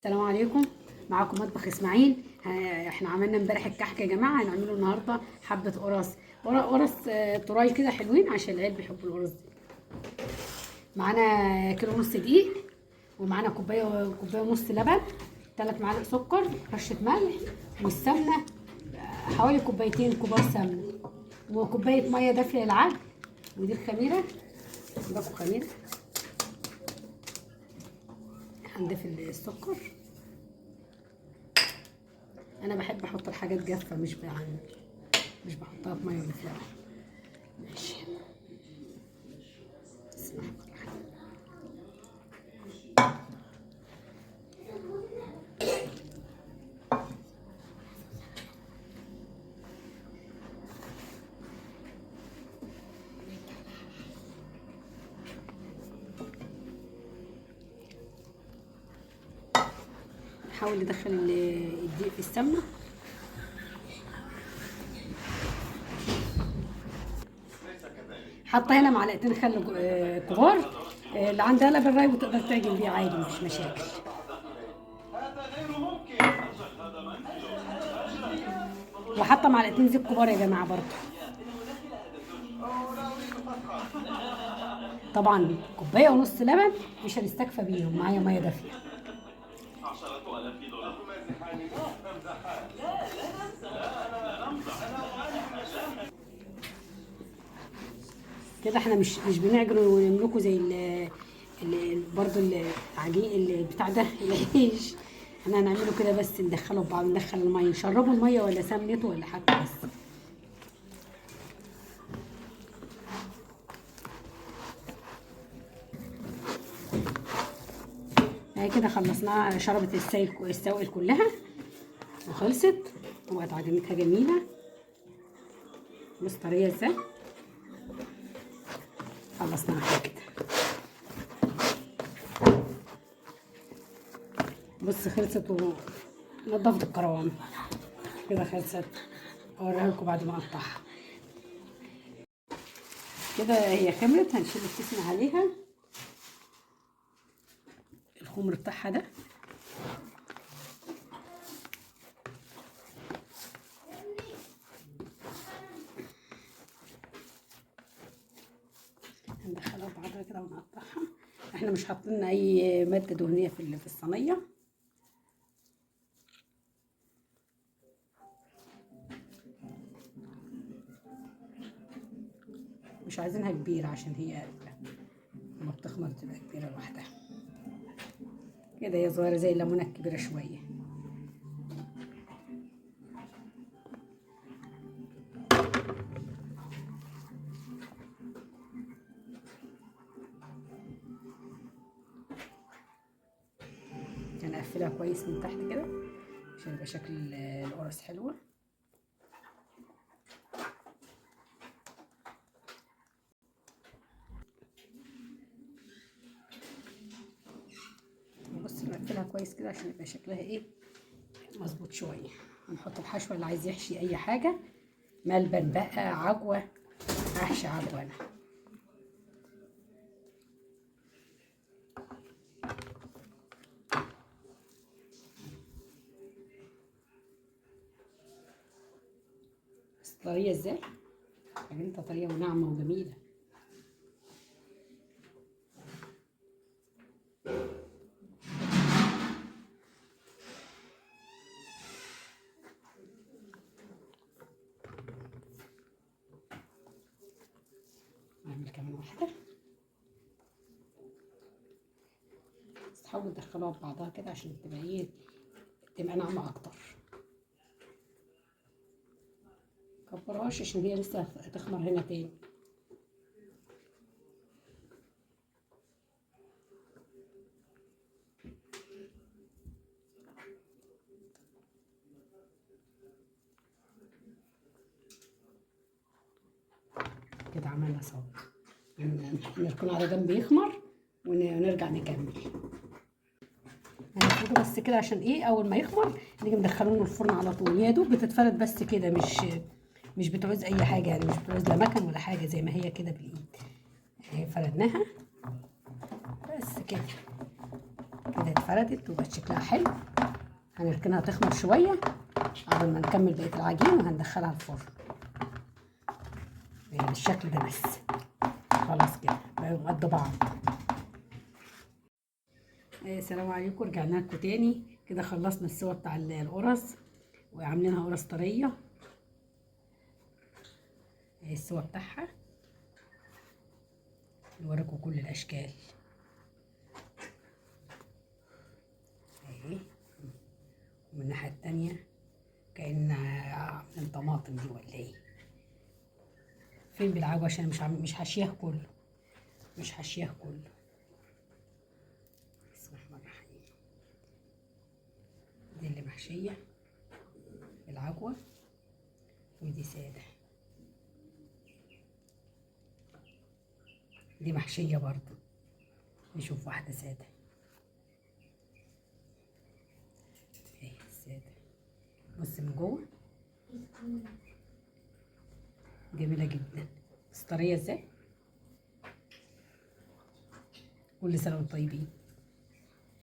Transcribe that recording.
السلام عليكم. معاكم مطبخ اسماعيل. احنا عملنا امبارح الكحك يا جماعه، هنعمله النهارده حبه قرص طراي كده حلوين عشان العيال بيحبوا القرص دي. معانا كيلو ونص دقيق، ومعانا كوبايه ونص لبن، 3 معالق سكر، رشه ملح، والسمنه حوالي كوبايتين كبار سمنه، وكوبايه ميه دافيه للعجن. ودي الخميره، عندكم خميره. هنضيف السكر. انا بحب احط الحاجات جافه، مش بحطها في ميه ولا في لبن. ماشي. بسم الله الرحمن الرحيم. نحاول ندخل الدقيق في السمنه. حاطه هنا معلقتين خل كبار. اللي عندها لبن رايب تقدر تعجن بيه عادي، مفيش مشاكل. وحاطه معلقتين زيت كبار يا جماعه برضه. طبعا كوبايه ونص لبن مش هنستكفى بيهم، معايا ميه دافيه. كده احنا مش بنعجن ونملكه زي برضه العجين اللي بتاع ده العيش. احنا هنعمله كده بس، ندخله في بعض، ندخل الميه، نشربه الميه ولا سمنته ولا حتى بس. اهي كده خلصناها، شربت السوائل كلها وخلصت، وبقت عجينتها جميله. بص طريه ازاي. خلصناها كده. بص خلصت ونضفت القوام كده، خلصت. اوريها لكم بعد ما اقطعها. كده هي خمرت، هنشيل الكيس من عليها، الخمر بتاعها ده. هندخلها في بعضها كده ونقطعها. احنا مش حاطين اي ماده دهنيه في الصينيه. مش عايزينها كبيره عشان هي لما بتخمر تبقى كبيره لوحدها. كده هي صغيره زي الليمونه الكبيره شويه. هنقفلها كويس من تحت كده عشان يبقى شكل القرص حلوه. بص نقفلها كويس كده عشان يبقى شكلها ايه، مظبوط شويه. هنحط الحشوه اللي عايز يحشي اي حاجه، ملبن بقى، عجوه، احشي عجوه انا. بس طريه ازاي، عجينتها طريه وناعمه وجميله. نعمل كمان واحده، بس تحاولوا تدخلوها في بعضها كده عشان تبقى ايه، تبقى ناعمه اكتر. مكبرهاش عشان هي لسه هتخمر هنا تاني. كده عملنا صوت، نركنه على جنب يخمر ونرجع نكمل. هنفرده بس كده عشان ايه، اول ما يخمر نيجي مدخلينه الفرن على طول. يا دوب بتتفرد بس كده، مش بتعوز اي حاجه يعني، مش بتعوز لا مكن ولا حاجه، زي ما هي كده بالايد. اهي فردناها بس كده. كده اتفردت وبقت شكلها حلو. هنركنها تخمر شويه قبل ما نكمل بقيه العجين، وهندخلها الفرن بالشكل ده بس. خلاص كده بقوا قد بعض. السلام عليكم، رجعنا لكم تاني كده. خلصنا السوا بتاع القرص وعاملينها قرص طريه. السوا بتاعها نوريكم كل الاشكال اهي. ومن الناحيه التانيه كأنها عاملين طماطم دي ولا ايه؟ فين بالعجوه عشان مش حاشياه كله، مش حاشياه كله. بسم الله الرحمن الرحيم. دي اللي محشيه بالعجوه ودي ساده. دي محشيه برضو. نشوف واحده ساده اهي الساده. بص من جوه جميله جدا. بس طريه ازاي. كل سنه وانتم طيبين.